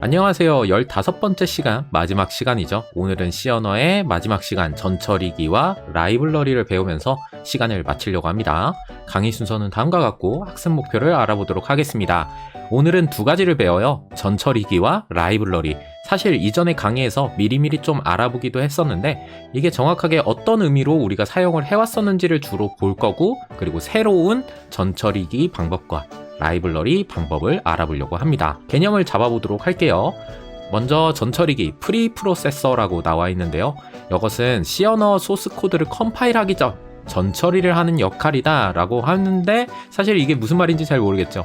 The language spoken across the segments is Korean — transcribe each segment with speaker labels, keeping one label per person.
Speaker 1: 안녕하세요. 15번째 시간, 마지막 시간이죠. 오늘은 C 언어의 마지막 시간, 전처리기와 라이블러리를 배우면서 시간을 마치려고 합니다. 강의 순서는 다음과 같고 학습 목표를 알아보도록 하겠습니다. 오늘은 두 가지를 배워요. 전처리기와 라이블러리. 사실 이전의 강의에서 미리미리 좀 알아보기도 했었는데 이게 정확하게 어떤 의미로 우리가 사용을 해왔었는지를 주로 볼 거고, 그리고 새로운 전처리기 방법과 라이블러리 방법을 알아보려고 합니다. 개념을 잡아보도록 할게요. 먼저 전처리기 프리프로세서라고 나와 있는데요. 이것은 C 언어 소스 코드를 컴파일하기 전 전처리를 하는 역할이다 라고 하는데, 사실 이게 무슨 말인지 잘 모르겠죠.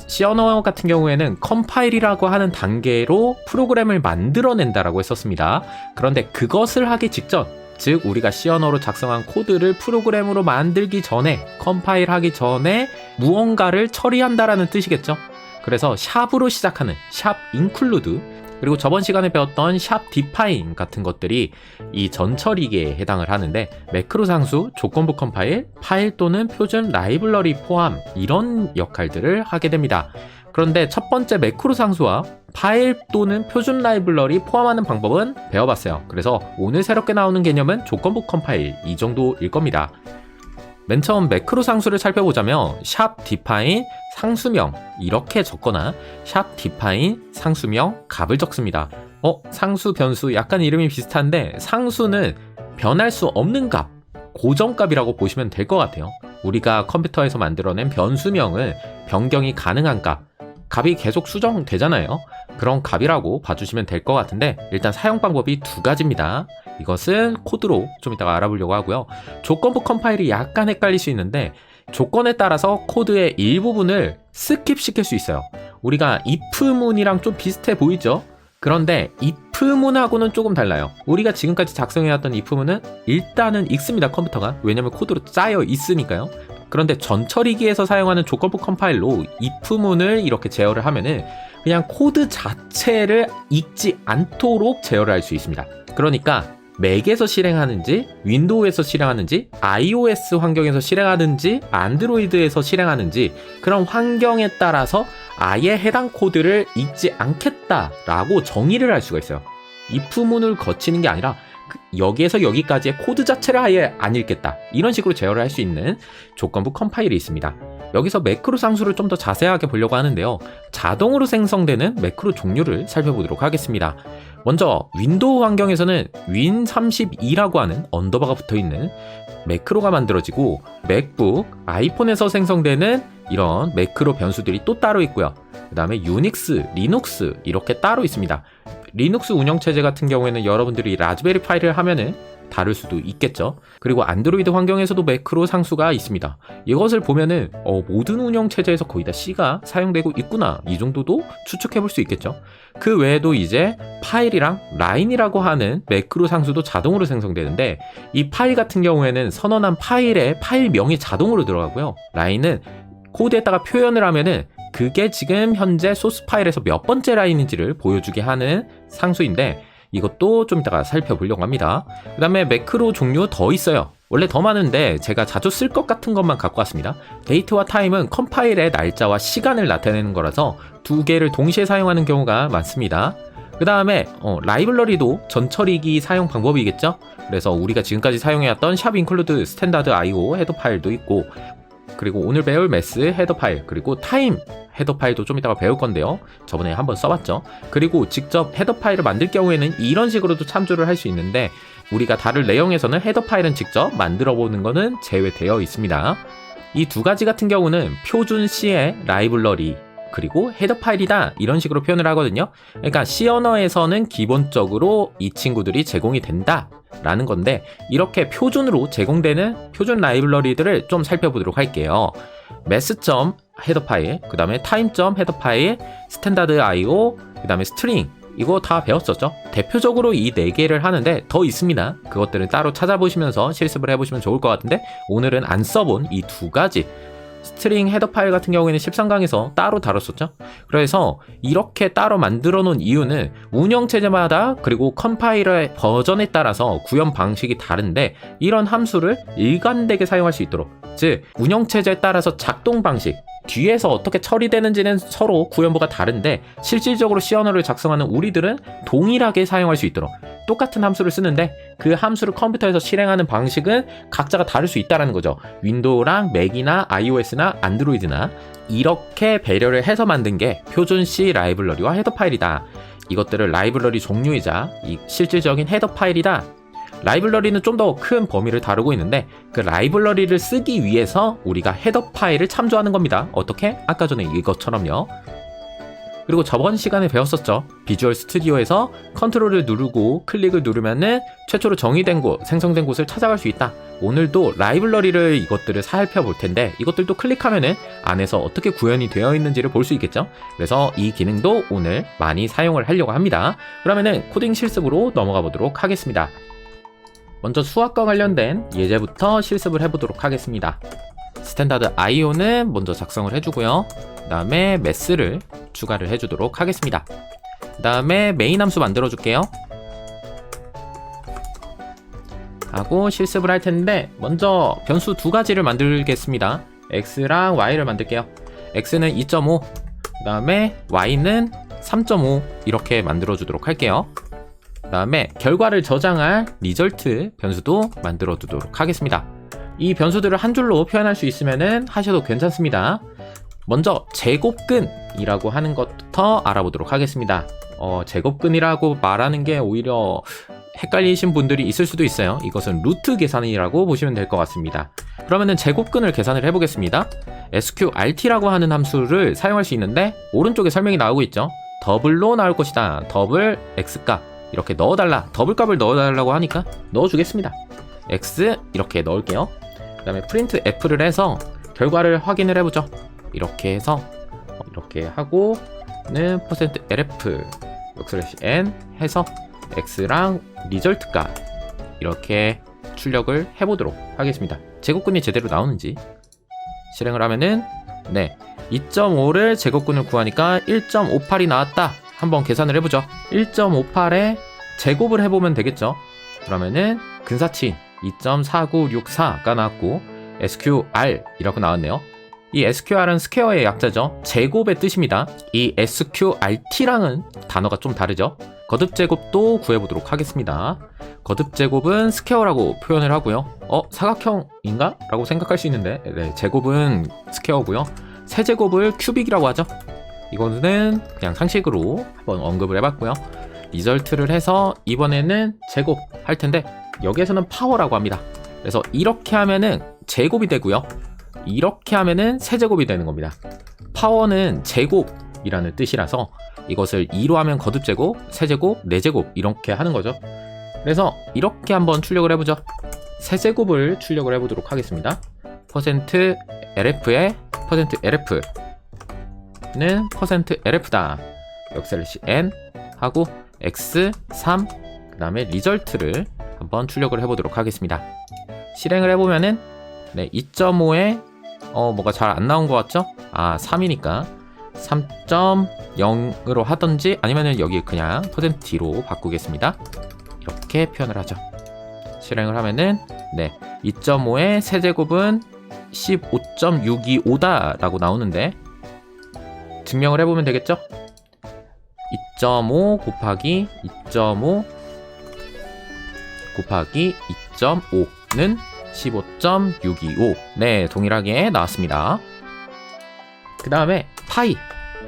Speaker 1: C 언어 같은 경우에는 컴파일이라고 하는 단계로 프로그램을 만들어낸다라고 했었습니다. 그런데 그것을 하기 직전, 즉 우리가 C 언어로 작성한 코드를 프로그램으로 만들기 전에, 컴파일하기 전에 무언가를 처리한다라는 뜻이겠죠. 그래서 샵으로 시작하는 샵 include, 그리고 저번 시간에 배웠던 샵 define 같은 것들이 이 전처리기에 해당을 하는데, 매크로 상수, 조건부 컴파일, 파일 또는 표준 라이블러리 포함, 이런 역할들을 하게 됩니다. 그런데 첫 번째 매크로 상수와 파일 또는 표준 라이블러리 포함하는 방법은 배워봤어요. 그래서 오늘 새롭게 나오는 개념은 조건부 컴파일, 이 정도일 겁니다. 맨 처음 매크로 상수를 살펴보자면 샵 define 상수명 이렇게 적거나 샵 define 상수명 값을 적습니다. 상수, 변수 약간 이름이 비슷한데, 상수는 변할 수 없는 값, 고정값이라고 보시면 될 것 같아요. 우리가 컴퓨터에서 만들어낸 변수명은 변경이 가능한 값, 값이 계속 수정되잖아요. 그런 값이라고 봐주시면 될 것 같은데, 일단 사용 방법이 두 가지입니다. 이것은 코드로 좀 이따가 알아보려고 하고요. 조건부 컴파일이 약간 헷갈릴 수 있는데, 조건에 따라서 코드의 일부분을 스킵시킬 수 있어요. 우리가 if문이랑 좀 비슷해 보이죠? 그런데 if문하고는 조금 달라요. 우리가 지금까지 작성해왔던 if문은 일단은 읽습니다, 컴퓨터가. 왜냐면 코드로 짜여 있으니까요. 그런데 전처리기에서 사용하는 조건부 컴파일로 if문을 이렇게 제어를 하면은 그냥 코드 자체를 읽지 않도록 제어를 할 수 있습니다. 그러니까 맥에서 실행하는지, 윈도우에서 실행하는지, iOS 환경에서 실행하는지, 안드로이드에서 실행하는지, 그런 환경에 따라서 아예 해당 코드를 읽지 않겠다라고 정의를 할 수가 있어요. if문을 거치는 게 아니라 여기에서 여기까지의 코드 자체를 아예 안 읽겠다, 이런 식으로 제어를 할 수 있는 조건부 컴파일이 있습니다. 여기서 매크로 상수를 좀 더 자세하게 보려고 하는데요. 자동으로 생성되는 매크로 종류를 살펴보도록 하겠습니다. 먼저 윈도우 환경에서는 win32라고 하는 언더바가 붙어있는 매크로가 만들어지고, 맥북, 아이폰에서 생성되는 이런 매크로 변수들이 또 따로 있고요. 그 다음에 유닉스, 리눅스 이렇게 따로 있습니다. 리눅스 운영체제 같은 경우에는 여러분들이 라즈베리 파이를 하면은 다를 수도 있겠죠. 그리고 안드로이드 환경에서도 매크로 상수가 있습니다. 이것을 보면은 모든 운영체제에서 거의 다 C가 사용되고 있구나, 이 정도도 추측해 볼 수 있겠죠. 그 외에도 이제 파일이랑 라인이라고 하는 매크로 상수도 자동으로 생성되는데, 이 파일 같은 경우에는 선언한 파일에 파일명이 자동으로 들어가고요. 라인은 코드에다가 표현을 하면은 그게 지금 현재 소스 파일에서 몇 번째 라인인지를 보여주게 하는 상수인데, 이것도 좀 이따가 살펴보려고 합니다. 그 다음에 매크로 종류 더 있어요. 원래 더 많은데 제가 자주 쓸 것 같은 것만 갖고 왔습니다. 데이트와 타임은 컴파일의 날짜와 시간을 나타내는 거라서 두 개를 동시에 사용하는 경우가 많습니다. 그 다음에 라이블러리도 전처리기 사용 방법이겠죠. 그래서 우리가 지금까지 사용해왔던 샵 include 스탠다드 IO 헤더 파일도 있고, 그리고 오늘 배울 매스 헤더 파일, 그리고 타임 헤더 파일도 좀 이따가 배울 건데요. 저번에 한번 써봤죠. 그리고 직접 헤더 파일을 만들 경우에는 이런 식으로도 참조를 할 수 있는데, 우리가 다룰 내용에서는 헤더 파일은 직접 만들어 보는 거는 제외되어 있습니다. 이 두 가지 같은 경우는 표준 C의 라이블러리, 그리고 헤더 파일이다, 이런 식으로 표현을 하거든요. 그러니까 C 언어에서는 기본적으로 이 친구들이 제공이 된다 라는 건데, 이렇게 표준으로 제공되는 표준 라이블러리들을 좀 살펴보도록 할게요. mass. 헤더 파일, 그 다음에 time. 헤더 파일, 스탠다드 IO, 그 다음에 스트링, 이거 다 배웠었죠. 대표적으로 이 4개를 하는데 더 있습니다. 그것들은 따로 찾아보시면서 실습을 해보시면 좋을 것 같은데, 오늘은 안 써본 이 두 가지, 스트링 헤더 파일 같은 경우에는 13강에서 따로 다뤘었죠. 그래서 이렇게 따로 만들어 놓은 이유는 운영체제마다, 그리고 컴파일러의 버전에 따라서 구현 방식이 다른데, 이런 함수를 일관되게 사용할 수 있도록, 즉 운영체제에 따라서 작동 방식, 뒤에서 어떻게 처리되는지는 서로 구현부가 다른데 실질적으로 C 언어를 작성하는 우리들은 동일하게 사용할 수 있도록 똑같은 함수를 쓰는데 그 함수를 컴퓨터에서 실행하는 방식은 각자가 다를 수 있다는 거죠. 윈도우랑 맥이나 iOS나 안드로이드나 이렇게 배려를 해서 만든 게 표준 C 라이블러리와 헤더 파일이다. 이것들을 라이블러리 종류이자 이 실질적인 헤더 파일이다. 라이블러리는 좀 더 큰 범위를 다루고 있는데 그 라이블러리를 쓰기 위해서 우리가 헤더 파일을 참조하는 겁니다. 어떻게? 아까 전에 이것처럼요. 그리고 저번 시간에 배웠었죠. 비주얼 스튜디오에서 컨트롤을 누르고 클릭을 누르면은 최초로 정의된 곳, 생성된 곳을 찾아갈 수 있다. 오늘도 라이블러리를 이것들을 살펴볼 텐데 이것들도 클릭하면은 안에서 어떻게 구현이 되어 있는지를 볼 수 있겠죠. 그래서 이 기능도 오늘 많이 사용을 하려고 합니다. 그러면은 코딩 실습으로 넘어가 보도록 하겠습니다. 먼저 수학과 관련된 예제부터 실습을 해보도록 하겠습니다. 스탠다드 IO는 먼저 작성을 해주고요. 그 다음에 매스를 추가를 해주도록 하겠습니다. 그 다음에 메인 함수 만들어줄게요. 하고 실습을 할 텐데 먼저 변수 두 가지를 만들겠습니다. X랑 Y를 만들게요. X는 2.5, 그 다음에 Y는 3.5 이렇게 만들어주도록 할게요. 그 다음에 결과를 저장할 리절트 변수도 만들어 두도록 하겠습니다. 이 변수들을 한 줄로 표현할 수 있으면 하셔도 괜찮습니다. 먼저 제곱근이라고 하는 것부터 알아보도록 하겠습니다. 제곱근이라고 말하는 게 오히려 헷갈리신 분들이 있을 수도 있어요. 이것은 루트 계산이라고 보시면 될 것 같습니다. 그러면은 제곱근을 계산을 해보겠습니다. sqrt라고 하는 함수를 사용할 수 있는데 오른쪽에 설명이 나오고 있죠. 더블로 나올 것이다. 더블 x값 이렇게 넣어달라. 더블 값을 넣어달라고 하니까 넣어주겠습니다. x 이렇게 넣을게요. 그 다음에 프린트 f를 해서 결과를 확인을 해보죠. 이렇게 해서 이렇게 하고는 %lf \n 해서 x랑 리절트 값 이렇게 출력을 해보도록 하겠습니다. 제곱근이 제대로 나오는지 실행을 하면은 2.5를 제곱근을 구하니까 1.58이 나왔다. 한번 계산을 해보죠. 1.58에 제곱을 해보면 되겠죠. 그러면은 근사치인 2.4964가 나왔고 SQR 이렇게 나왔네요. 이 SQR은 스퀘어의 약자죠. 제곱의 뜻입니다. 이 SQRT랑은 단어가 좀 다르죠. 거듭제곱도 구해보도록 하겠습니다. 거듭제곱은 스퀘어라고 표현을 하고요. 사각형인가? 라고 생각할 수 있는데 제곱은 스퀘어고요. 세제곱을 큐빅이라고 하죠. 이거는 그냥 상식으로 한번 언급을 해봤고요. 리절트를 해서 이번에는 제곱 할 텐데 여기에서는 파워라고 합니다. 그래서 이렇게 하면은 제곱이 되고요. 이렇게 하면은 세제곱이 되는 겁니다. 파워는 제곱이라는 뜻이라서 이것을 2로 하면 거듭제곱, 세제곱, 네제곱 이렇게 하는 거죠. 그래서 이렇게 한번 출력을 해보죠. 세제곱을 출력을 해보도록 하겠습니다. %lf에 %lf 는 %lf다. \n 하고 x3 그 다음에 리절트를 한번 출력을 해보도록 하겠습니다. 실행을 해보면은 2.5에 뭐가 잘 안 나온 것 같죠? 3이니까 3.0으로 하던지 아니면은 여기 그냥 %d로 바꾸겠습니다. 이렇게 표현을 하죠. 실행을 하면은 2.5의 세제곱은 15.625다 라고 나오는데 증명을 해보면 되겠죠? 2.5 곱하기 2.5 곱하기 2.5는 15.625 동일하게 나왔습니다. 그 다음에 파이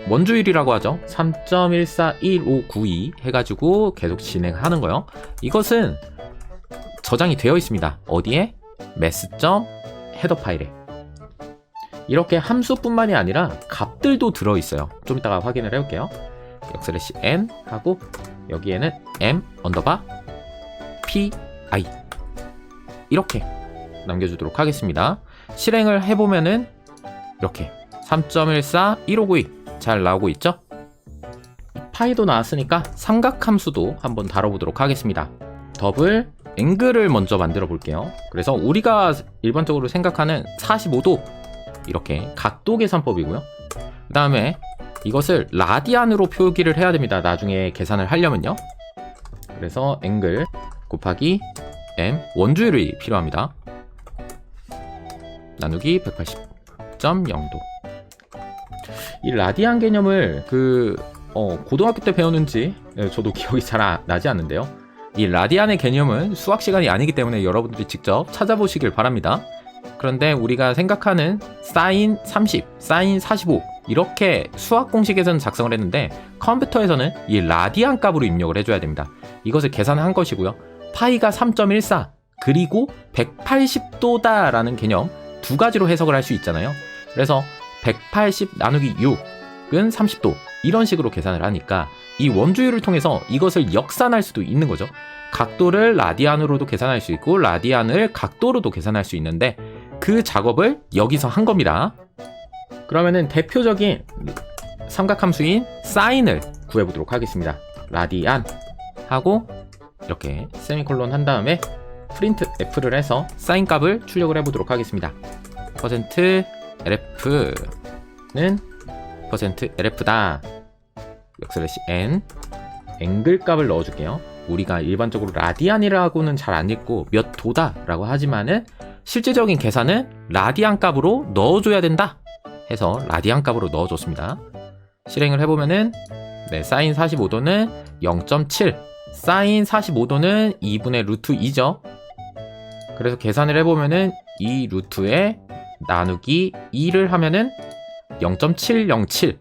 Speaker 1: 원주율이라고 하죠. 3.141592 해가지고 계속 진행하는 거요. 이것은 저장이 되어 있습니다. 어디에? mass.header 파일에. 이렇게 함수뿐만이 아니라 값들도 들어있어요. 좀 이따가 확인을 해볼게요. \n 하고 여기에는 m_pi 이렇게 남겨주도록 하겠습니다. 실행을 해보면은 이렇게 3.141592 잘 나오고 있죠? 파이도 나왔으니까 삼각함수도 한번 다뤄보도록 하겠습니다. 더블 앵글을 먼저 만들어 볼게요. 그래서 우리가 일반적으로 생각하는 45도 이렇게 각도 계산법이고요. 그 다음에 이것을 라디안으로 표기를 해야 됩니다. 나중에 계산을 하려면요. 그래서 앵글 곱하기 m 원주율이 필요합니다. 나누기 180.0도 이 라디안 개념을 고등학교 때 배웠는지 저도 기억이 잘 나지 않는데요. 이 라디안의 개념은 수학 시간이 아니기 때문에 여러분들이 직접 찾아보시길 바랍니다. 그런데 우리가 생각하는 사인 30, 사인 45 이렇게 수학 공식에서는 작성을 했는데 컴퓨터에서는 이 라디안 값으로 입력을 해줘야 됩니다. 이것을 계산한 것이고요. 파이가 3.14 그리고 180도다 라는 개념 두 가지로 해석을 할 수 있잖아요. 그래서 180 나누기 6은 30도 이런 식으로 계산을 하니까 이 원주율을 통해서 이것을 역산할 수도 있는 거죠. 각도를 라디안으로도 계산할 수 있고 라디안을 각도로도 계산할 수 있는데 그 작업을 여기서 한 겁니다. 그러면은 대표적인 삼각함수인 사인을 구해보도록 하겠습니다. 라디안 하고 이렇게 세미콜론 한 다음에 프린트 F를 해서 사인 값을 출력을 해보도록 하겠습니다. %LF는 %LF다 \n 앵글 값을 넣어줄게요. 우리가 일반적으로 라디안이라고는 잘 안 읽고 몇 도다 라고 하지만은 실제적인 계산은 라디안 값으로 넣어줘야 된다 해서 라디안 값으로 넣어줬습니다. 실행을 해보면은 사인 45도는 0.7 사인 45도는 2분의 루트 2죠. 그래서 계산을 해보면은 이 루트에 나누기 2를 하면은 0.707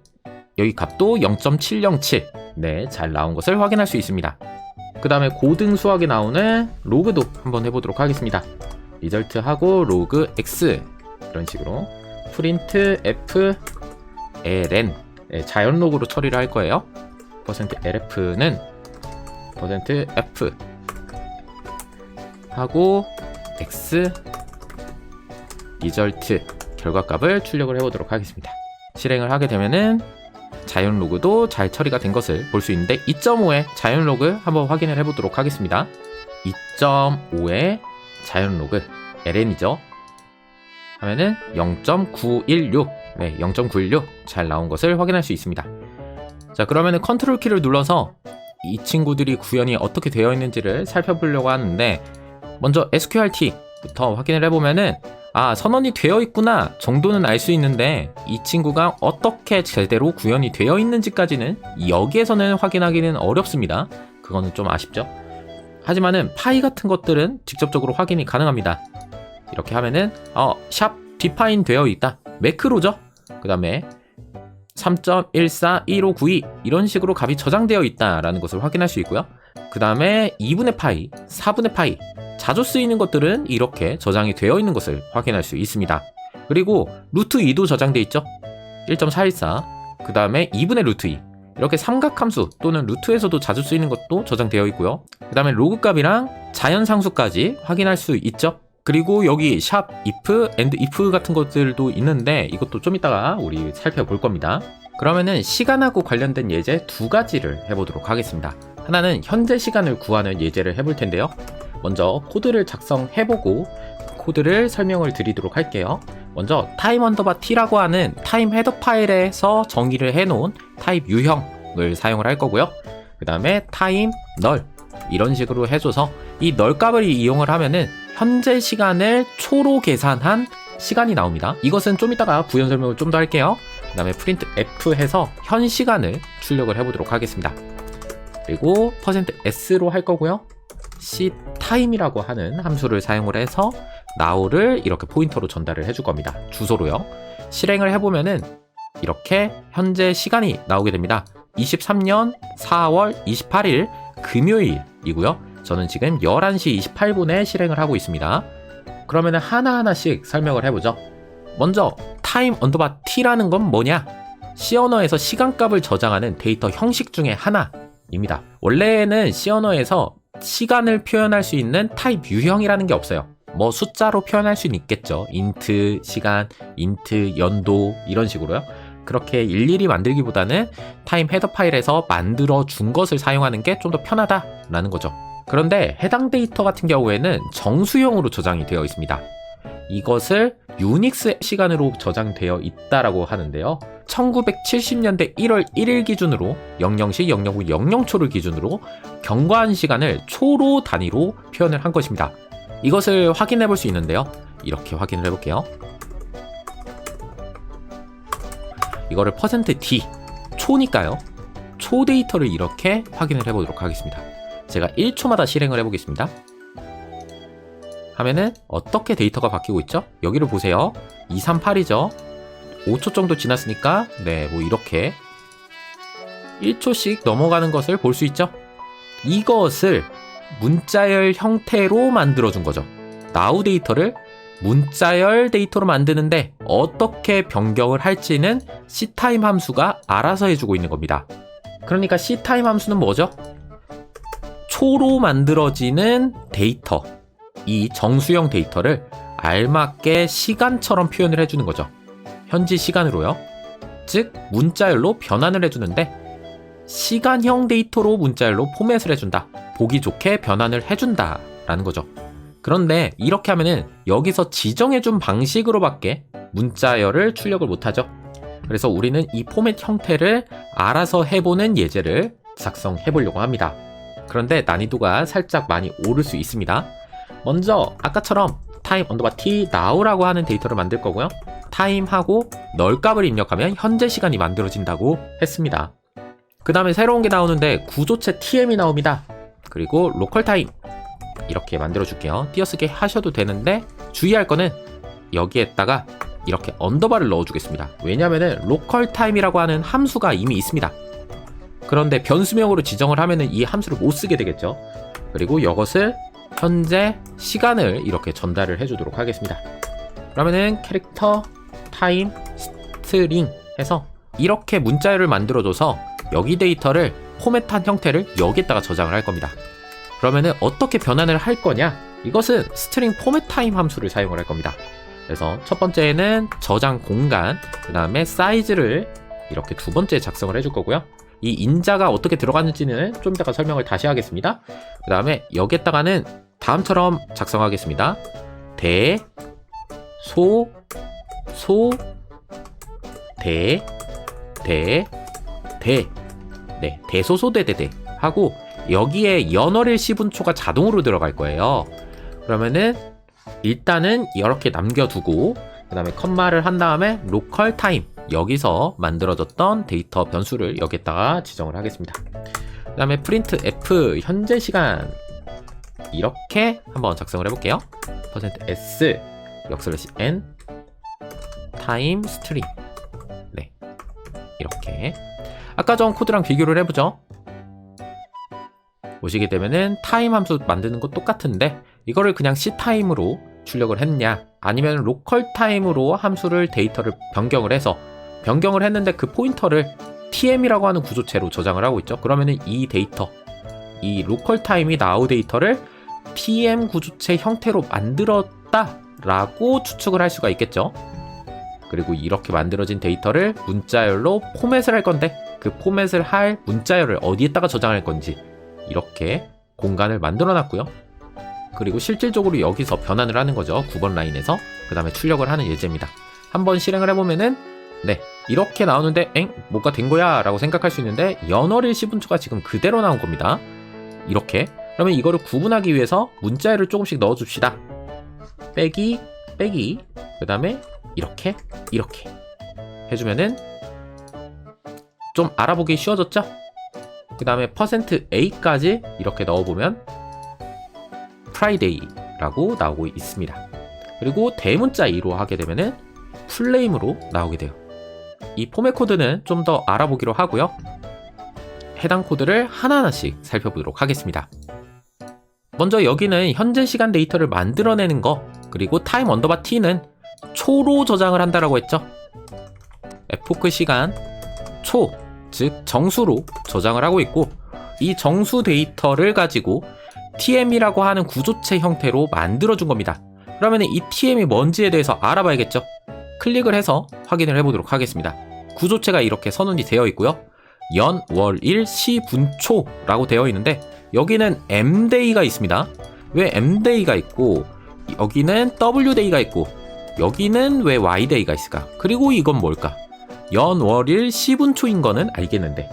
Speaker 1: 여기 값도 0.707 잘 나온 것을 확인할 수 있습니다. 그 다음에 고등 수학에 나오는 로그도 한번 해보도록 하겠습니다. 리절트 하고 로그 x 이런 식으로 프린트 f ln 자연 로그로 처리를 할 거예요. %lf는 %f 하고 x 리절트 결과값을 출력을 해보도록 하겠습니다. 실행을 하게 되면은 자연 로그도 잘 처리가 된 것을 볼 수 있는데 2.5의 자연 로그 한번 확인을 해보도록 하겠습니다. 2.5의 자연 로그 ln이죠. 하면은 0.916 0.916 잘 나온 것을 확인할 수 있습니다. 자, 그러면은 컨트롤 키를 눌러서 이 친구들이 구현이 어떻게 되어 있는지를 살펴보려고 하는데 먼저 sqrt부터 확인을 해보면은 선언이 되어 있구나 정도는 알 수 있는데 이 친구가 어떻게 제대로 구현이 되어 있는지까지는 여기에서는 확인하기는 어렵습니다. 그거는 좀 아쉽죠. 하지만은 파이 같은 것들은 직접적으로 확인이 가능합니다. 이렇게 하면은 샵 디파인 되어 있다 매크로죠. 그 다음에 3.141592 이런 식으로 값이 저장되어 있다라는 것을 확인할 수 있고요. 그 다음에 2분의 파이, 4분의 파이 자주 쓰이는 것들은 이렇게 저장이 되어 있는 것을 확인할 수 있습니다. 그리고 루트 2도 저장되어 있죠. 1.414 그 다음에 2분의 루트 2 이렇게 삼각함수 또는 루트에서도 자주 쓰이는 것도 저장되어 있고요. 그 다음에 로그 값이랑 자연상수까지 확인할 수 있죠. 그리고 여기 샵 if, and if 같은 것들도 있는데 이것도 좀 이따가 우리 살펴볼 겁니다. 그러면은 시간하고 관련된 예제 두 가지를 해보도록 하겠습니다. 하나는 현재 시간을 구하는 예제를 해볼 텐데요. 먼저 코드를 작성해보고 코드를 설명을 드리도록 할게요. 먼저 타임 언더바 t라고 하는 타임 헤더 파일에서 정의를 해놓은 타입 유형을 사용을 할 거고요. 그 다음에 타임 널 이런 식으로 해줘서 이 널 값을 이용을 하면은 현재 시간을 초로 계산한 시간이 나옵니다. 이것은 좀 이따가 부연 설명을 좀 더 할게요. 그 다음에 프린트 F 해서 현 시간을 출력을 해보도록 하겠습니다. 그리고 %s로 할 거고요. ctime이라고 하는 함수를 사용을 해서 now를 이렇게 포인터로 전달을 해줄 겁니다. 주소로요. 실행을 해보면은 이렇게 현재 시간이 나오게 됩니다. 23년 4월 28일 금요일이고요. 저는 지금 11시 28분에 실행을 하고 있습니다. 그러면 하나하나씩 설명을 해보죠. 먼저 타임 언더바 t라는 건 뭐냐? C 언어에서 시간값을 저장하는 데이터 형식 중에 하나입니다. 원래는 C 언어에서 시간을 표현할 수 있는 타입 유형이라는 게 없어요. 뭐 숫자로 표현할 수는 있겠죠. 인트 시간, 인트 연도 이런 식으로요. 그렇게 일일이 만들기보다는 타임 헤더 파일에서 만들어 준 것을 사용하는 게 좀 더 편하다라는 거죠. 그런데 해당 데이터 같은 경우에는 정수형으로 저장이 되어 있습니다. 이것을 유닉스 시간으로 저장되어 있다라고 하는데요. 1970년대 1월 1일 기준으로 00시 009 00초를 기준으로 경과한 시간을 초로 단위로 표현을 한 것입니다. 이것을 확인해 볼 수 있는데요. 이렇게 확인을 해볼게요. 이거를 %d 초니까요. 초 데이터를 이렇게 확인을 해보도록 하겠습니다. 제가 1초마다 실행을 해보겠습니다. 하면은 어떻게 데이터가 바뀌고 있죠? 여기를 보세요. 238이죠. 5초 정도 지났으니까 네, 뭐 이렇게 1초씩 넘어가는 것을 볼 수 있죠. 이것을 문자열 형태로 만들어준 거죠. now 데이터를 문자열 데이터로 만드는데 어떻게 변경을 할지는 ctime 함수가 알아서 해주고 있는 겁니다. 그러니까 ctime 함수는 뭐죠? 초로 만들어지는 데이터, 이 정수형 데이터를 알맞게 시간처럼 표현을 해주는 거죠. 현지 시간으로요. 즉 문자열로 변환을 해주는데 시간형 데이터로 문자열로 포맷을 해준다. 보기 좋게 변환을 해준다 라는 거죠. 그런데 이렇게 하면은 여기서 지정해준 방식으로밖에 문자열을 출력을 못하죠. 그래서 우리는 이 포맷 형태를 알아서 해보는 예제를 작성해 보려고 합니다. 그런데 난이도가 살짝 많이 오를 수 있습니다. 먼저 아까처럼 time_t now라고 하는 데이터를 만들 거고요. time하고 null 값을 입력하면 현재 시간이 만들어진다고 했습니다. 그 다음에 새로운 게 나오는데 구조체 tm이 나옵니다. 그리고 local time 이렇게 만들어 줄게요. 띄어쓰기 하셔도 되는데 주의할 거는 여기에다가 이렇게 언더바를 넣어 주겠습니다. 왜냐면은 local time이라고 하는 함수가 이미 있습니다. 그런데 변수명으로 지정을 하면은 이 함수를 못 쓰게 되겠죠. 그리고 이것을 현재 시간을 이렇게 전달을 해주도록 하겠습니다. 그러면은 캐릭터 타임 스트링 해서 이렇게 문자열을 만들어줘서 여기 데이터를 포맷한 형태를 여기에다가 저장을 할 겁니다. 그러면은 어떻게 변환을 할 거냐? 이것은 스트링 포맷 타임 함수를 사용을 할 겁니다. 그래서 첫 번째는 저장 공간, 그 다음에 사이즈를 이렇게 두 번째 작성을 해줄 거고요. 이 인자가 어떻게 들어가는지는 좀 이따가 설명을 다시 하겠습니다. 그 다음에 여기에다가는 다음처럼 작성하겠습니다. 대, 소, 대, 네, 대소소대대대 하고 여기에 연월일 시분초가 자동으로 들어갈 거예요. 그러면은 일단은 이렇게 남겨두고 그 다음에 컴마를 한 다음에 local time 여기서 만들어졌던 데이터 변수를 여기에다가 지정을 하겠습니다. 그 다음에 print f 현재 시간 이렇게 한번 작성을 해볼게요. %s \n time string 네, 이렇게 아까 전 코드랑 비교를 해보죠. 보시게 되면은 타임 함수 만드는 거 똑같은데 이거를 그냥 ctime으로 출력을 했냐 아니면 local time으로 함수를 데이터를 변경을 했는데 그 포인터를 tm이라고 하는 구조체로 저장을 하고 있죠. 그러면은 이 데이터, 이 local time이 now 데이터를 tm 구조체 형태로 만들었다라고 추측을 할 수가 있겠죠. 그리고 이렇게 만들어진 데이터를 문자열로 포맷을 할 건데 그 포맷을 할 문자열을 어디에다가 저장할 건지 이렇게 공간을 만들어 놨고요. 그리고 실질적으로 여기서 변환을 하는 거죠. 9번 라인에서 그 다음에 출력을 하는 예제입니다. 한번 실행을 해보면은 네, 이렇게 나오는데 뭐가 된 거야 라고 생각할 수 있는데 연월일 시분초가 지금 그대로 나온 겁니다. 이렇게 그러면 이거를 구분하기 위해서 문자열을 조금씩 넣어줍시다. 빼기 그 다음에 이렇게 해주면은 좀 알아보기 쉬워졌죠? 그 다음에 %a까지 이렇게 넣어보면 프라이데이라고 나오고 있습니다. 그리고 대문자 2로 하게 되면은 풀네임으로 나오게 돼요. 이 포맷 코드는 좀 더 알아보기로 하고요. 해당 코드를 하나하나씩 살펴보도록 하겠습니다. 먼저 여기는 현재 시간 데이터를 만들어내는 거, 그리고 time_t는 초로 저장을 한다라고 했죠. 에포크 시간 초, 즉 정수로 저장을 하고 있고 이 정수 데이터를 가지고 tm이라고 하는 구조체 형태로 만들어준 겁니다. 그러면 이 tm이 뭔지에 대해서 알아봐야겠죠. 클릭을 해서 확인을 해보도록 하겠습니다. 구조체가 이렇게 선언이 되어 있고요. 연, 월, 일, 시, 분, 초라고 되어 있는데 여기는 mday가 있습니다. 왜 mday가 있고 여기는 wday가 있고 여기는 왜 yday가 있을까? 그리고 이건 뭘까? 연, 월, 일, 시분초인 거는 알겠는데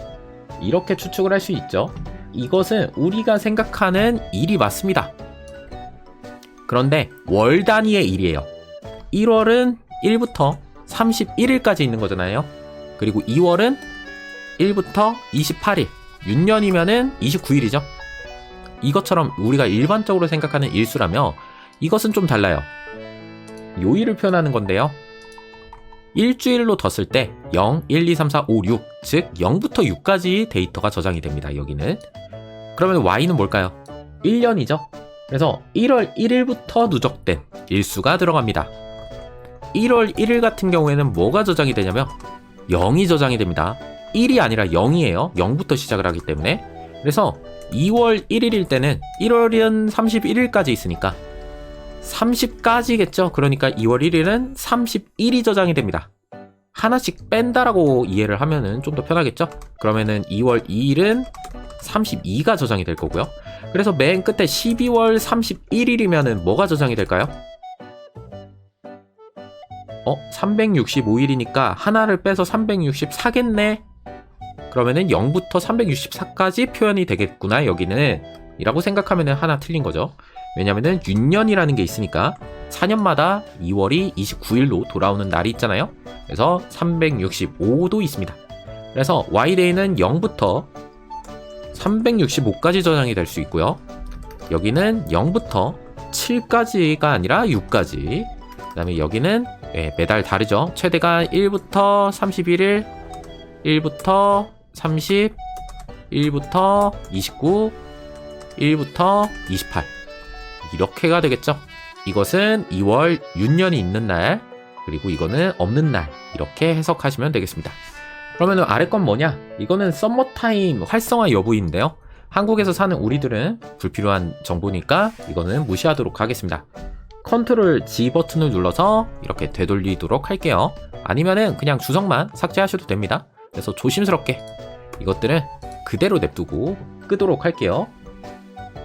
Speaker 1: 이렇게 추측을 할 수 있죠. 이것은 우리가 생각하는 일이 맞습니다. 그런데 월 단위의 일이에요. 1월은 1부터 31일까지 있는 거잖아요. 그리고 2월은 1부터 28일, 윤년이면은 29일이죠. 이것처럼 우리가 일반적으로 생각하는 일수라며 이것은 좀 달라요. 요일을 표현하는 건데요. 일주일로 뒀을 때 0, 1, 2, 3, 4, 5, 6, 즉 0부터 6까지 데이터가 저장이 됩니다. 여기는. 그러면 Y는 뭘까요? 1년이죠. 그래서 1월 1일부터 누적된 일수가 들어갑니다. 1월 1일 같은 경우에는 뭐가 저장이 되냐면 0이 저장이 됩니다. 1이 아니라 0이에요. 0부터 시작을 하기 때문에. 그래서 2월 1일일 때는 1월은 31일까지 있으니까 30까지겠죠. 그러니까 2월 1일은 31이 저장이 됩니다. 하나씩 뺀다라고 이해를 하면은 좀 더 편하겠죠. 그러면은 2월 2일은 32가 저장이 될 거고요. 그래서 맨 끝에 12월 31일이면은 뭐가 저장이 될까요? 365일이니까 하나를 빼서 364겠네. 그러면은 0부터 364까지 표현이 되겠구나 여기는 이라고 생각하면은 하나 틀린 거죠. 왜냐면은 윤년이라는 게 있으니까 4년마다 2월이 29일로 돌아오는 날이 있잖아요. 그래서 365도 있습니다. 그래서 Y데이는 0부터 365까지 저장이 될 수 있고요. 여기는 0부터 7까지가 아니라 6까지. 그 다음에 여기는 매달 다르죠. 최대가 1부터 31일, 1부터 30, 1부터 29, 1부터 28 이렇게가 되겠죠. 이것은 2월 윤년이 있는 날, 그리고 이거는 없는 날 이렇게 해석하시면 되겠습니다. 그러면 아래 건 뭐냐? 이거는 썸머타임 활성화 여부인데요. 한국에서 사는 우리들은 불필요한 정보니까 이거는 무시하도록 하겠습니다. 컨트롤 G 버튼을 눌러서 이렇게 되돌리도록 할게요. 아니면은 그냥 주석만 삭제하셔도 됩니다. 그래서 조심스럽게 이것들은 그대로 냅두고 끄도록 할게요.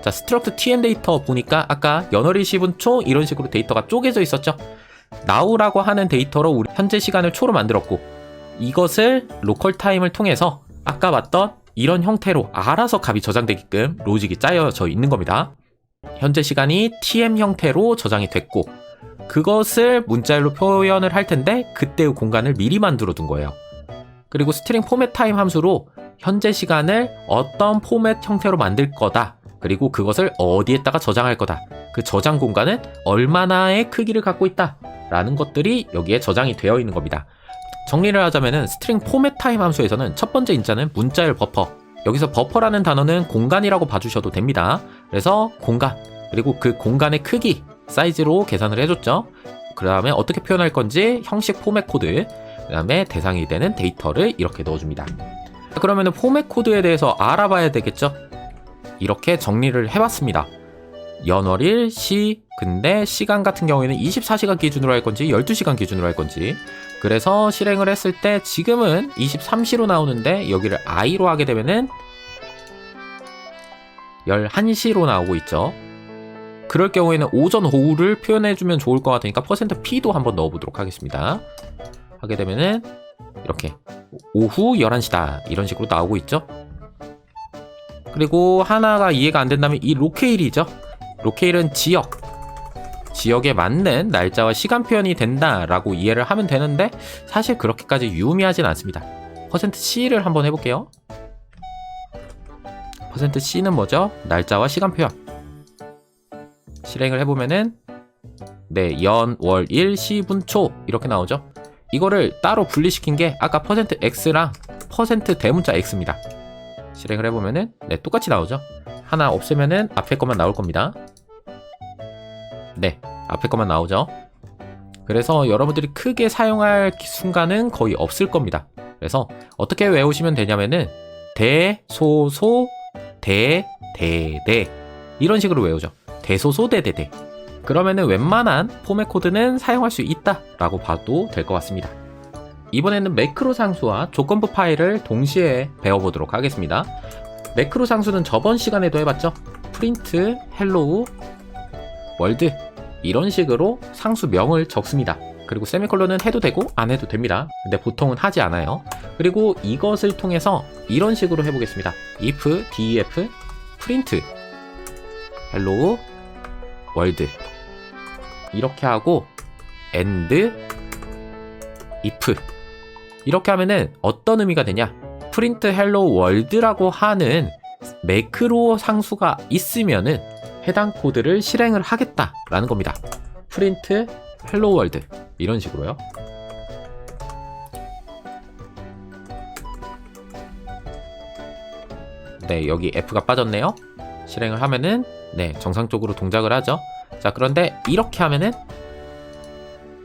Speaker 1: 자, 스트럭트 TM 데이터 보니까 아까 연월일 10분 초 이런 식으로 데이터가 쪼개져 있었죠. now라고 하는 데이터로 우리 현재 시간을 초로 만들었고, 이것을 로컬 타임을 통해서 아까 봤던 이런 형태로 알아서 값이 저장되게끔 로직이 짜여져 있는 겁니다. 현재 시간이 TM 형태로 저장이 됐고, 그것을 문자열로 표현을 할 텐데 그때의 공간을 미리 만들어 둔 거예요. 그리고 스트링 포맷 타임 함수로 현재 시간을 어떤 포맷 형태로 만들 거다, 그리고 그것을 어디에다가 저장할 거다, 그 저장 공간은 얼마나의 크기를 갖고 있다 라는 것들이 여기에 저장이 되어 있는 겁니다. 정리를 하자면은 스트링 포맷 타임 함수에서는 첫 번째 인자는 문자열 버퍼, 여기서 버퍼라는 단어는 공간이라고 봐주셔도 됩니다. 그래서 공간, 그리고 그 공간의 크기, 사이즈로 계산을 해줬죠. 그 다음에 어떻게 표현할 건지 형식 포맷 코드, 그 다음에 대상이 되는 데이터를 이렇게 넣어줍니다. 그러면 포맷 코드에 대해서 알아봐야 되겠죠. 이렇게 정리를 해봤습니다. 연월일, 시, 근데 시간 같은 경우에는 24시간 기준으로 할 건지 12시간 기준으로 할 건지, 그래서 실행을 했을 때 지금은 23시로 나오는데 여기를 i로 하게 되면은 11시로 나오고 있죠. 그럴 경우에는 오전, 오후를 표현해주면 좋을 것 같으니까 %p도 한번 넣어보도록 하겠습니다. 하게 되면은 이렇게 오후 11시다 이런 식으로 나오고 있죠. 그리고 하나가 이해가 안 된다면 이 로케일이죠. 로케일은 지역에 맞는 날짜와 시간 표현이 된다라고 이해를 하면 되는데 사실 그렇게까지 유의미하진 않습니다. %c를 한번 해볼게요. %c는 뭐죠? 날짜와 시간 표현. 실행을 해보면은 네, 연, 월, 일, 시, 분, 초 이렇게 나오죠. 이거를 따로 분리시킨 게 아까 %x랑 %대문자 x입니다. 실행을 해보면은 네, 똑같이 나오죠. 하나 없애면은 앞에 것만 나올 겁니다. 네, 앞에 것만 나오죠. 그래서 여러분들이 크게 사용할 순간은 거의 없을 겁니다. 그래서 어떻게 외우시면 되냐면은 대소소 대대대 이런 식으로 외우죠. 대소소 대대대. 그러면은 웬만한 포맷 코드는 사용할 수 있다라고 봐도 될 것 같습니다. 이번에는 매크로 상수와 조건부 파일을 동시에 배워보도록 하겠습니다. 매크로 상수는 저번 시간에도 해봤죠. 프린트, 헬로우, 월드 이런 식으로 상수명을 적습니다. 그리고 세미콜론은 해도 되고 안 해도 됩니다. 근데 보통은 하지 않아요. 그리고 이것을 통해서 이런 식으로 해보겠습니다. if, def, print, hello, world 이렇게 하고 and, if 이렇게 하면은 어떤 의미가 되냐? 프린트 헬로 월드라고 하는 매크로 상수가 있으면은 해당 코드를 실행을 하겠다라는 겁니다. 프린트 헬로 월드 이런 식으로요. 네, 여기 F가 빠졌네요. 실행을 하면은 네, 정상적으로 동작을 하죠. 자, 그런데 이렇게 하면은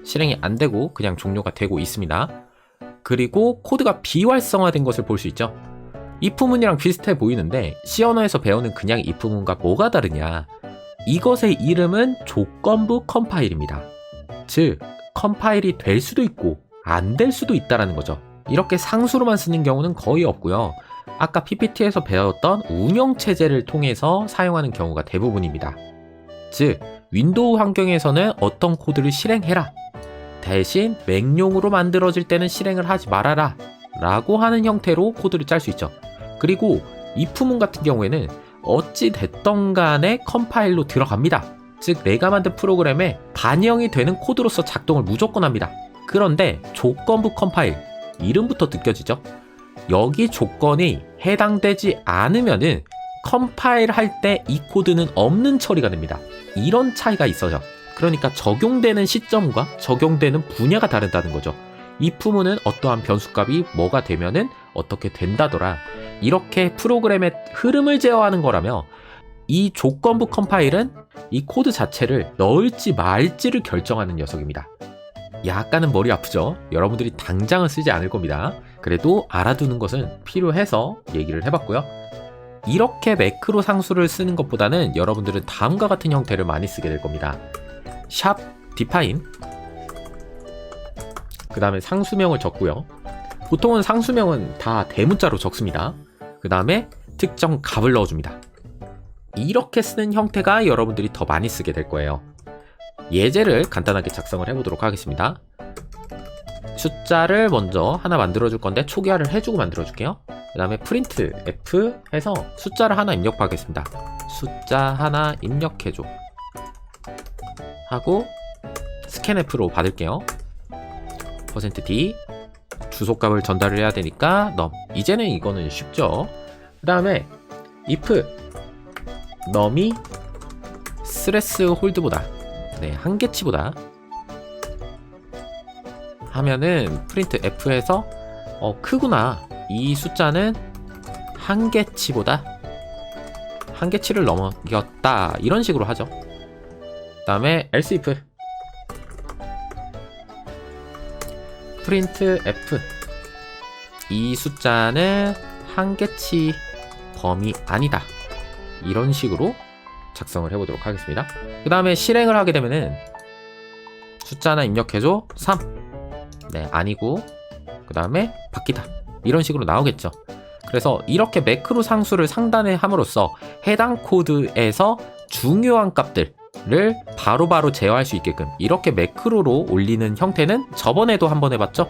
Speaker 1: 실행이 안 되고 그냥 종료가 되고 있습니다. 그리고 코드가 비활성화된 것을 볼 수 있죠. if문이랑 비슷해 보이는데 C 언어에서 배우는 그냥 if문과 뭐가 다르냐? 이것의 이름은 조건부 컴파일입니다. 즉, 컴파일이 될 수도 있고 안 될 수도 있다라는 거죠. 이렇게 상수로만 쓰는 경우는 거의 없고요. 아까 PPT에서 배웠던 운영체제를 통해서 사용하는 경우가 대부분입니다. 즉, 윈도우 환경에서는 어떤 코드를 실행해라. 대신 맥용으로 만들어질 때는 실행을 하지 말아라 라고 하는 형태로 코드를 짤 수 있죠. 그리고 if문 같은 경우에는 어찌 됐던 간에 컴파일로 들어갑니다. 즉, 내가 만든 프로그램에 반영이 되는 코드로서 작동을 무조건 합니다. 그런데 조건부 컴파일, 이름부터 느껴지죠? 여기 조건이 해당되지 않으면은 컴파일 할 때 이 코드는 없는 처리가 됩니다. 이런 차이가 있어요. 그러니까 적용되는 시점과 적용되는 분야가 다르다는 거죠. if문은 어떠한 변수값이 뭐가 되면은 어떻게 된다더라. 이렇게 프로그램의 흐름을 제어하는 거라며, 이 조건부 컴파일은 이 코드 자체를 넣을지 말지를 결정하는 녀석입니다. 약간은 머리 아프죠? 여러분들이 당장은 쓰지 않을 겁니다. 그래도 알아두는 것은 필요해서 얘기를 해봤고요. 이렇게 매크로 상수를 쓰는 것보다는 여러분들은 다음과 같은 형태를 많이 쓰게 될 겁니다. 샵 define, 그 다음에 상수명을 적고요. 보통은 상수명은 다 대문자로 적습니다. 그 다음에 특정 값을 넣어줍니다. 이렇게 쓰는 형태가 여러분들이 더 많이 쓰게 될 거예요. 예제를 간단하게 작성을 해보도록 하겠습니다. 숫자를 먼저 하나 만들어줄 건데 초기화를 해주고 만들어줄게요. 그 다음에 프린트 F 해서 숫자를 하나 입력하겠습니다. 숫자 하나 입력해줘 하고 스캔F로 받을게요. %d 주소값을 전달을 해야 되니까 num. 이제는 이거는 쉽죠. 그 다음에 if num이 스레스홀드보다 한계치보다 하면은 프린트 F에서 크구나, 이 숫자는 한계치보다 한계치를 넘겼다, 이런 식으로 하죠. 그 다음에 else if 프린트 F, 이 숫자는 한계치 범위 아니다, 이런 식으로 작성을 해보도록 하겠습니다. 그 다음에 실행을 하게 되면은 숫자 하나 입력해줘 3, 아니고 그 다음에 바뀌다, 이런 식으로 나오겠죠. 그래서 이렇게 매크로 상수를 상단에 함으로써 해당 코드에서 중요한 값들을 바로바로 제어할 수 있게끔 이렇게 매크로로 올리는 형태는 저번에도 한번 해봤죠.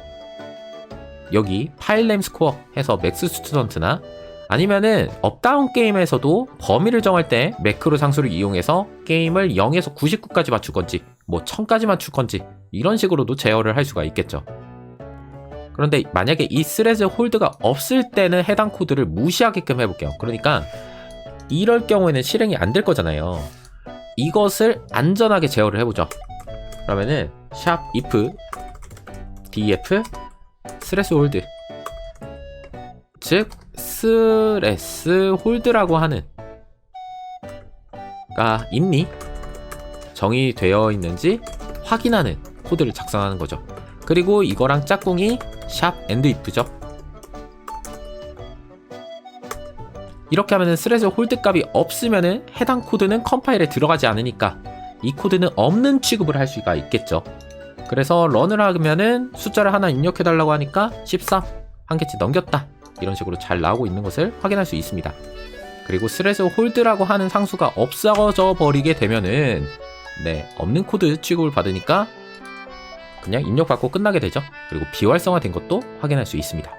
Speaker 1: 여기 파일 네임 스코어 해서 맥스 스튜던트나 아니면은 업다운 게임에서도 범위를 정할 때 매크로 상수를 이용해서 게임을 0에서 99까지 맞출 건지 뭐 1000까지 맞출 건지 이런 식으로도 제어를 할 수가 있겠죠. 그런데 만약에 이 스레스 홀드가 없을 때는 해당 코드를 무시하게끔 해볼게요. 그러니까 이럴 경우에는 실행이 안 될 거잖아요. 이것을 안전하게 제어를 해보죠. 그러면은 샵 if df 스레스 홀드, 즉 스레스 홀드라고 하는 가 있니? 정의되어 있는지 확인하는 코드를 작성하는 거죠. 그리고 이거랑 짝꿍이 샵 and if죠. 이렇게 하면은 스레스 홀드 값이 없으면은 해당 코드는 컴파일에 들어가지 않으니까 이 코드는 없는 취급을 할 수가 있겠죠. 그래서 런을 하면은 숫자를 하나 입력해 달라고 하니까 13 한계치 넘겼다, 이런 식으로 잘 나오고 있는 것을 확인할 수 있습니다. 그리고 스레스 홀드라고 하는 상수가 없어져 버리게 되면은 없는 코드 취급을 받으니까 그냥 입력받고 끝나게 되죠. 그리고 비활성화된 것도 확인할 수 있습니다.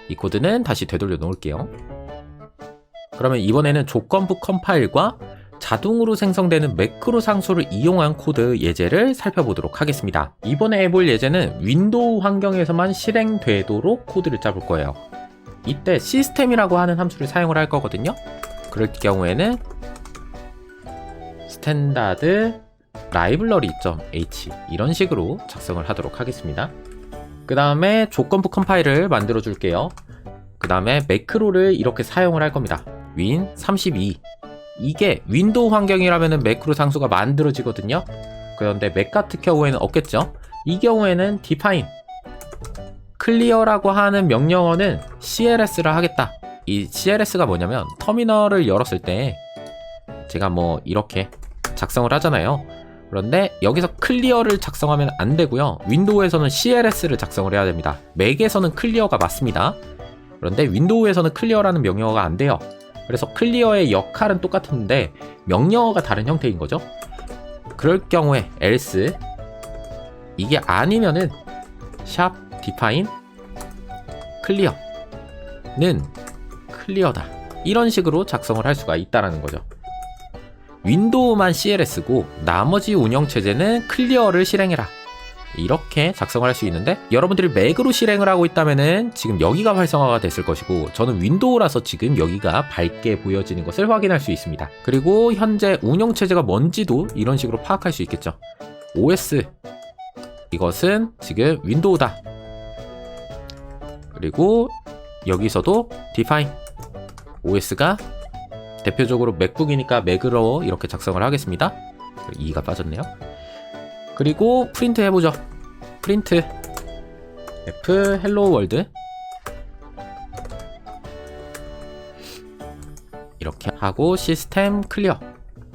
Speaker 1: 이 코드는 다시 되돌려 놓을게요. 그러면 이번에는 조건부 컴파일과 자동으로 생성되는 매크로 상수를 이용한 코드 예제를 살펴보도록 하겠습니다. 이번에 해볼 예제는 윈도우 환경에서만 실행되도록 코드를 짜볼 거예요. 이때 시스템이라고 하는 함수를 사용을 할 거거든요. 그럴 경우에는 스탠다드 library.h 이런 식으로 작성을 하도록 하겠습니다. 그 다음에 조건부 컴파일을 만들어 줄게요. 그 다음에 매크로를 이렇게 사용을 할 겁니다. win32 이게 윈도우 환경이라면 매크로 상수가 만들어지거든요. 그런데 맥 같은 경우에는 없겠죠. 이 경우에는 define clear라고 하는 명령어는 cls를 하겠다. 이 cls가 뭐냐면 터미널을 열었을 때 제가 뭐 이렇게 작성을 하잖아요. 그런데 여기서 클리어를 작성하면 안 되고요. 윈도우에서는 cls를 작성을 해야 됩니다. 맥에서는 클리어가 맞습니다. 그런데 윈도우에서는 클리어라는 명령어가 안 돼요. 그래서 클리어의 역할은 똑같은데 명령어가 다른 형태인 거죠. 그럴 경우에 else 이게 아니면은 샵 define clear는 클리어다. 이런 식으로 작성을 할 수가 있다라는 거죠. 윈도우만 cls고 나머지 운영체제는 클리어를 실행해라. 이렇게 작성을 할 수 있는데 여러분들이 맥으로 실행을 하고 있다면은 지금 여기가 활성화가 됐을 것이고 저는 윈도우라서 지금 여기가 밝게 보여지는 것을 확인할 수 있습니다. 그리고 현재 운영체제가 뭔지도 이런 식으로 파악할 수 있겠죠. OS 이것은 지금 윈도우다. 그리고 여기서도 define OS가 대표적으로 맥북이니까 맥으로 이렇게 작성을 하겠습니다. 2가 빠졌네요. 그리고 프린트 해보죠. 프린트 f hello world 이렇게 하고 시스템 클리어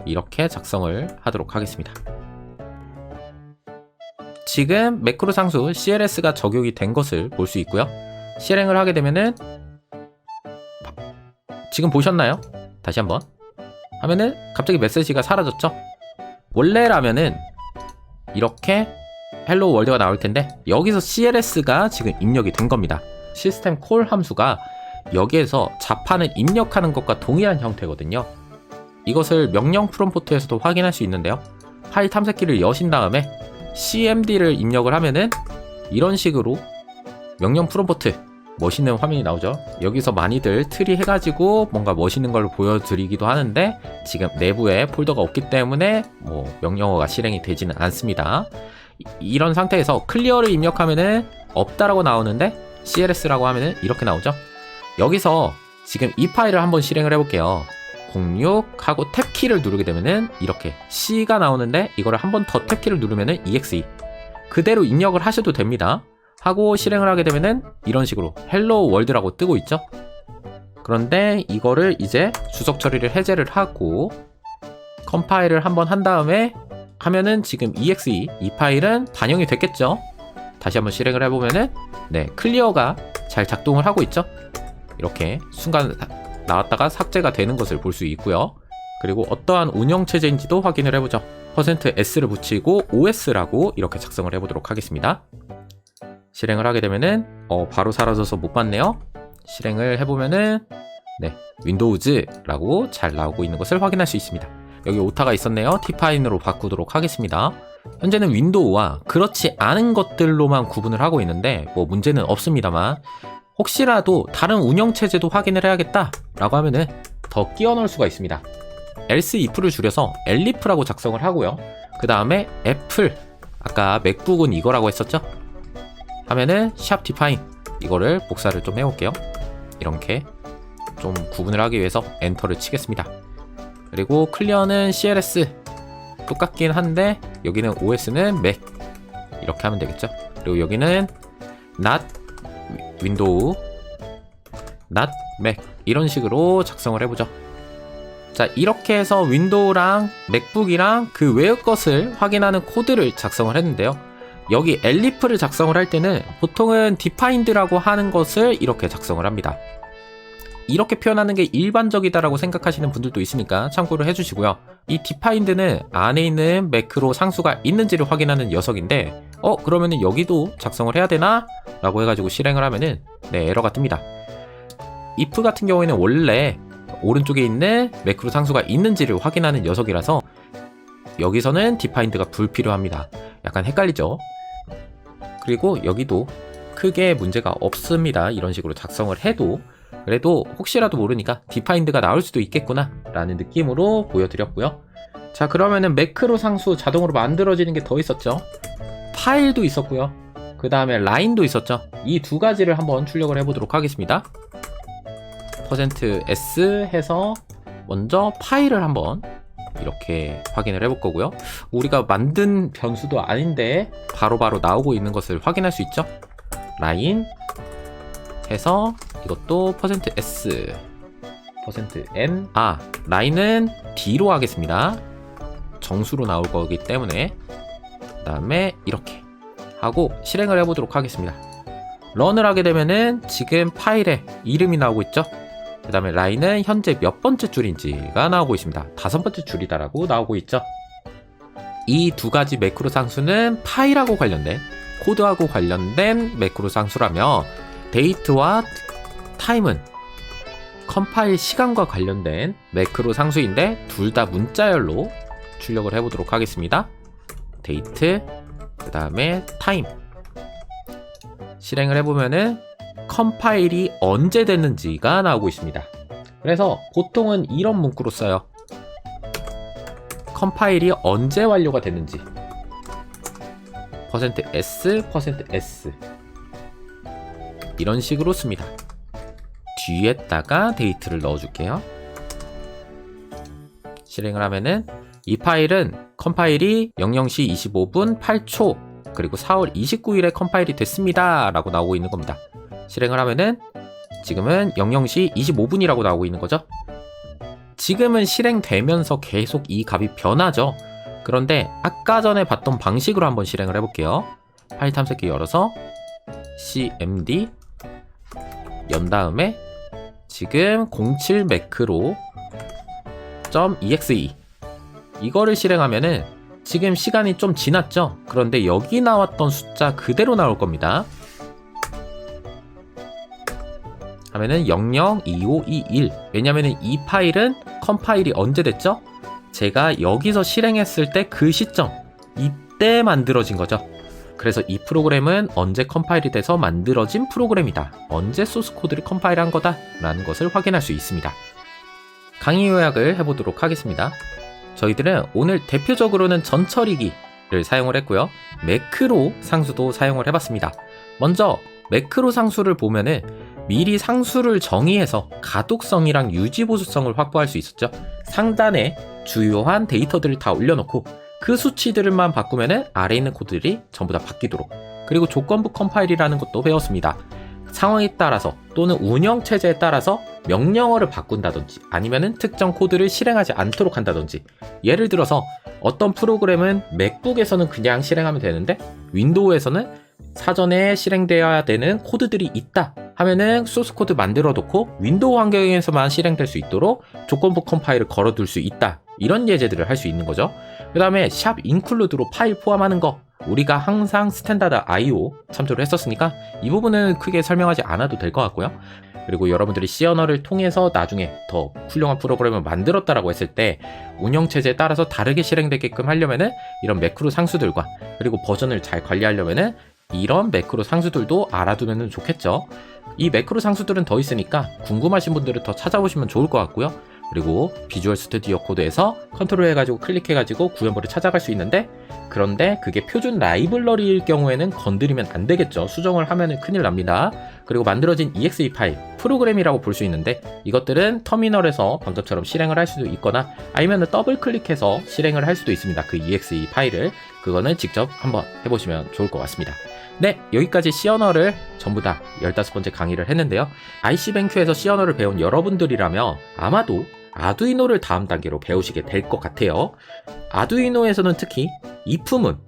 Speaker 1: 이렇게 작성을 하도록 하겠습니다. 지금 매크로 상수 cls가 적용이 된 것을 볼 수 있고요. 실행을 하게 되면은 지금 보셨나요? 다시 한번 하면은 갑자기 메시지가 사라졌죠? 원래라면은 이렇게 헬로 월드가 나올 텐데 여기서 cls가 지금 입력이 된 겁니다. 시스템 콜 함수가 여기에서 자판을 입력하는 것과 동일한 형태거든요. 이것을 명령 프롬프트에서도 확인할 수 있는데요. 파일 탐색기를 여신 다음에 cmd를 입력을 하면은 이런 식으로 명령 프롬프트 멋있는 화면이 나오죠. 여기서 많이들 트리 해가지고 뭔가 멋있는 걸 보여드리기도 하는데 지금 내부에 폴더가 없기 때문에 뭐 명령어가 실행이 되지는 않습니다. 이런 상태에서 클리어를 입력하면은 없다라고 나오는데 cls라고 하면은 이렇게 나오죠. 여기서 지금 이 파일을 한번 실행을 해볼게요. 06 하고 탭키를 누르게 되면은 이렇게 C가 나오는데 이거를 한 번 더 탭키를 누르면은 exe 그대로 입력을 하셔도 됩니다. 하고 실행을 하게 되면은 이런 식으로 헬로 월드라고 뜨고 있죠. 그런데 이거를 이제 주석 처리를 해제를 하고 컴파일을 한번 한 다음에 하면은 지금 exe 이 파일은 반영이 됐겠죠. 다시 한번 실행을 해보면은 네 클리어가 잘 작동을 하고 있죠. 이렇게 순간 나왔다가 삭제가 되는 것을 볼 수 있고요. 그리고 어떠한 운영체제인지도 확인을 해보죠. %s를 붙이고 os라고 이렇게 작성을 해보도록 하겠습니다. 실행을 하게 되면은 바로 사라져서 못 봤네요. 실행을 해보면은 네 윈도우즈라고 잘 나오고 있는 것을 확인할 수 있습니다. 여기 오타가 있었네요. 티파인으로 바꾸도록 하겠습니다. 현재는 윈도우와 그렇지 않은 것들로만 구분을 하고 있는데 뭐 문제는 없습니다만 혹시라도 다른 운영체제도 확인을 해야겠다 라고 하면은 더 끼워 넣을 수가 있습니다. else if를 줄여서 elif라고 작성을 하고요. 그 다음에 애플 아까 맥북은 이거라고 했었죠? 하면은 샵 define 이거를 복사를 좀 해볼게요. 이렇게 좀 구분을 하기 위해서 엔터를 치겠습니다. 그리고 클리어는 cls 똑같긴 한데 여기는 os는 mac 이렇게 하면 되겠죠. 그리고 여기는 not 윈도우 not mac 이런 식으로 작성을 해보죠. 자 이렇게 해서 윈도우랑 맥북이랑 그 외의 것을 확인하는 코드를 작성을 했는데요. 여기 elif를 작성을 할 때는 보통은 defined라고 하는 것을 이렇게 작성을 합니다. 이렇게 표현하는 게 일반적이다라고 생각하시는 분들도 있으니까 참고를 해주시고요. 이 defined는 안에 있는 매크로 상수가 있는지를 확인하는 녀석인데 그러면은 여기도 작성을 해야 되나? 라고 해가지고 실행을 하면은 네 에러가 뜹니다. if 같은 경우에는 원래 오른쪽에 있는 매크로 상수가 있는지를 확인하는 녀석이라서 여기서는 디파인드가 불필요합니다. 약간 헷갈리죠? 그리고 여기도 크게 문제가 없습니다. 이런 식으로 작성을 해도. 그래도 혹시라도 모르니까 디파인드가 나올 수도 있겠구나 라는 느낌으로 보여드렸고요. 자, 그러면은 매크로 상수 자동으로 만들어지는 게 더 있었죠. 파일도 있었고요. 그 다음에 라인도 있었죠. 이 두 가지를 한번 출력을 해보도록 하겠습니다. %s 해서 먼저 파일을 한번 이렇게 확인을 해볼 거고요. 우리가 만든 변수도 아닌데 바로바로 나오고 있는 것을 확인할 수 있죠. 라인 해서 이것도 %s %n 라인은 d로 하겠습니다. 정수로 나올 거기 때문에. 그 다음에 이렇게 하고 실행을 해보도록 하겠습니다. 런을 하게 되면은 지금 파일에 이름이 나오고 있죠. 그 다음에 라인은 현재 몇 번째 줄인지가 나오고 있습니다. 5번째 줄이다라고 나오고 있죠. 이 두 가지 매크로 상수는 파일하고 관련된, 코드하고 관련된 매크로 상수라며, 데이트와 타임은 컴파일 시간과 관련된 매크로 상수인데 둘 다 문자열로 출력을 해보도록 하겠습니다. 데이트, 그 다음에 타임. 실행을 해보면은 컴파일이 언제 됐는지가 나오고 있습니다. 그래서 보통은 이런 문구로 써요. 컴파일이 언제 완료가 됐는지 %s, %s 이런 식으로 씁니다. 뒤에다가 데이트를 넣어줄게요. 실행을 하면은 이 파일은 컴파일이 00시 25분 8초 그리고 4월 29일에 컴파일이 됐습니다 라고 나오고 있는 겁니다. 실행을 하면은 지금은 00시 25분이라고 나오고 있는 거죠. 지금은 실행되면서 계속 이 값이 변하죠. 그런데 아까 전에 봤던 방식으로 한번 실행을 해볼게요. 파일 탐색기 열어서 cmd 연 다음에 지금 07 매크로 .exe 이거를 실행하면은 지금 시간이 좀 지났죠. 그런데 여기 나왔던 숫자 그대로 나올 겁니다. 하면은 002521 왜냐면은 이 파일은 컴파일이 언제 됐죠? 제가 여기서 실행했을 때 그 시점 이때 만들어진 거죠. 그래서 이 프로그램은 언제 컴파일이 돼서 만들어진 프로그램이다. 언제 소스 코드를 컴파일한 거다 라는 것을 확인할 수 있습니다. 강의 요약을 해보도록 하겠습니다. 저희들은 오늘 대표적으로는 전처리기를 사용을 했고요. 매크로 상수도 사용을 해봤습니다. 먼저 매크로 상수를 보면은 미리 상수를 정의해서 가독성이랑 유지보수성을 확보할 수 있었죠. 상단에 주요한 데이터들을 다 올려놓고 그 수치들만 바꾸면은 아래에 있는 코드들이 전부 다 바뀌도록. 그리고 조건부 컴파일이라는 것도 배웠습니다. 상황에 따라서 또는 운영체제에 따라서 명령어를 바꾼다든지 아니면은 특정 코드를 실행하지 않도록 한다든지, 예를 들어서 어떤 프로그램은 맥북에서는 그냥 실행하면 되는데 윈도우에서는 사전에 실행되어야 되는 코드들이 있다 하면은 소스 코드 만들어 놓고 윈도우 환경에서만 실행될 수 있도록 조건부 컴파일을 걸어둘 수 있다. 이런 예제들을 할 수 있는 거죠. 그 다음에 샵 인클루드로 파일 포함하는 거, 우리가 항상 스탠다드 IO 참조를 했었으니까 이 부분은 크게 설명하지 않아도 될 것 같고요. 그리고 여러분들이 C 언어를 통해서 나중에 더 훌륭한 프로그램을 만들었다라고 했을 때 운영체제에 따라서 다르게 실행되게끔 하려면은 이런 매크로 상수들과 그리고 버전을 잘 관리하려면은 이런 매크로 상수들도 알아두면 좋겠죠. 이 매크로 상수들은 더 있으니까 궁금하신 분들은 더 찾아보시면 좋을 것 같고요. 그리고 비주얼 스튜디오 코드에서 컨트롤 해가지고 클릭해가지고 구현물을 찾아갈 수 있는데, 그런데 그게 표준 라이블러리일 경우에는 건드리면 안 되겠죠. 수정을 하면은 큰일 납니다. 그리고 만들어진 exe 파일, 프로그램이라고 볼 수 있는데 이것들은 터미널에서 방금처럼 실행을 할 수도 있거나 아니면 더블 클릭해서 실행을 할 수도 있습니다. 그 exe 파일을. 그거는 직접 한번 해보시면 좋을 것 같습니다. 네, 여기까지 C 언어를 전부 다 15번째 강의를 했는데요. IC뱅큐에서 C 언어를 배운 여러분들이라면 아마도 아두이노를 다음 단계로 배우시게 될 것 같아요. 아두이노에서는 특히 if문,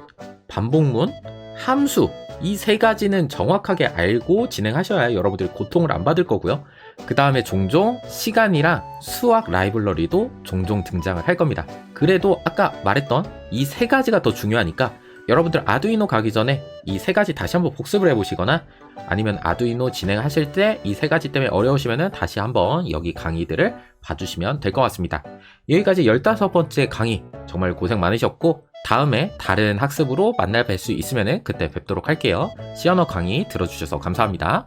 Speaker 1: 반복문, 함수 이 세 가지는 정확하게 알고 진행하셔야 여러분들이 고통을 안 받을 거고요. 그 다음에 종종 시간이랑 수학 라이블러리도 종종 등장을 할 겁니다. 그래도 아까 말했던 이 세 가지가 더 중요하니까 여러분들 아두이노 가기 전에 이 세 가지 다시 한번 복습을 해보시거나 아니면 아두이노 진행하실 때 이 세 가지 때문에 어려우시면 다시 한번 여기 강의들을 봐주시면 될 것 같습니다. 여기까지 15번째 강의 정말 고생 많으셨고 다음에 다른 학습으로 만나 뵐 수 있으면 그때 뵙도록 할게요. 시언어 강의 들어주셔서 감사합니다.